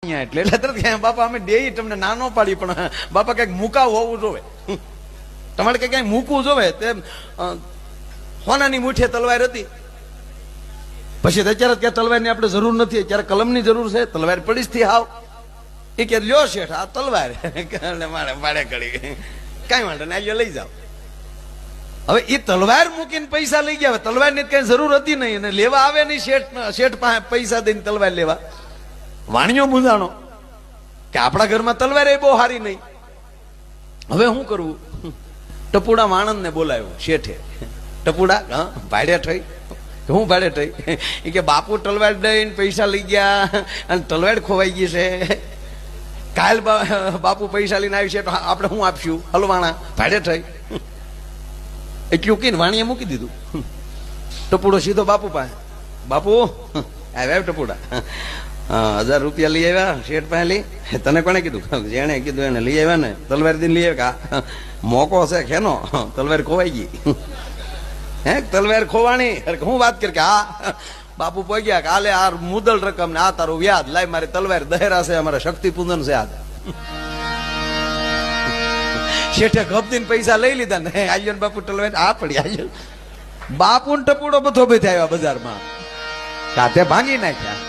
એટલે તરત બાપા અમે દેઈ તમને નાનો પાડી પણ બાપા કઈક મુકાવ હોવું જોવે, તમારે કઈ મૂકવું જોવે. તે સોનાની મુઠ્ઠીએ તલવાર હતી, પછી અત્યારે ક્યાં તલવારની આપણે જરૂર નથી, અત્યારે કલમની જરૂર છે. તલવાર પડી થી હાવ એ કે લ્યો શેઠ આ તલવાર મારે ભાડે કરી કઈ વાંધો ને આ લઈ જાઓ. હવે એ તલવાર મૂકીને પૈસા લઈ ગયા, તલવાર ની કઈ જરૂર હતી નહીં અને લેવા આવે નહીં શેઠ પાસે પૈસા દઈને તલવાર લેવા. વાણિયો મૂંઝાણો કે આપણા ઘરમાં તલવાર એ બહુ સારી નહીં, હવે શું કરવું? ટપુડા વાણંદ ને બોલાવ્યો શેઠે. ટપુડા ભાડે થઈ, હું ભાડે થઈ? એ કે બાપુ તલવાર દઈને પૈસા લઈ ગયા અને તલવાર ખોવાઈ ગઈ છે, કાલ બાપુ પૈસા લઈને આવી છે તો આપણે શું આપશું? હલવાણા ભાડે થઈ. એટલું કહીને વાણીએ મૂકી દીધું. ટપુડો સીધો બાપુ પાસે. બાપુ આવ્યા ટપુડા, 1000 રૂપિયા લઈ આવ્યા શેઠ પાસે લઈ. તને કોને કીધું? જેને કીધું એને લઈ આવ્યા ને. તલવાર દિન લઈ આવ્યા, મોકો છે ખેનો, તલવાર ખોવાઈ ગઈ. હે તલવાર ખોવાણી? હું વાત કરી કે હા બાપુ પહોંચ્યા કે હાલે આ મુદલ રકમ ને આ તારું વ્યાજ લાય, મારી તલવાર દહેરા છે, અમારે શક્તિ પૂજન છે આજ. શેઠે ગપદીને પૈસા લઈ લીધા ને આયો ને બાપુ તલવાર આ પડી આયો. બાપુ ને ટપુડો બધો બે આવ્યા બજારમાં, કાતે ભાંગી નાખ્યા.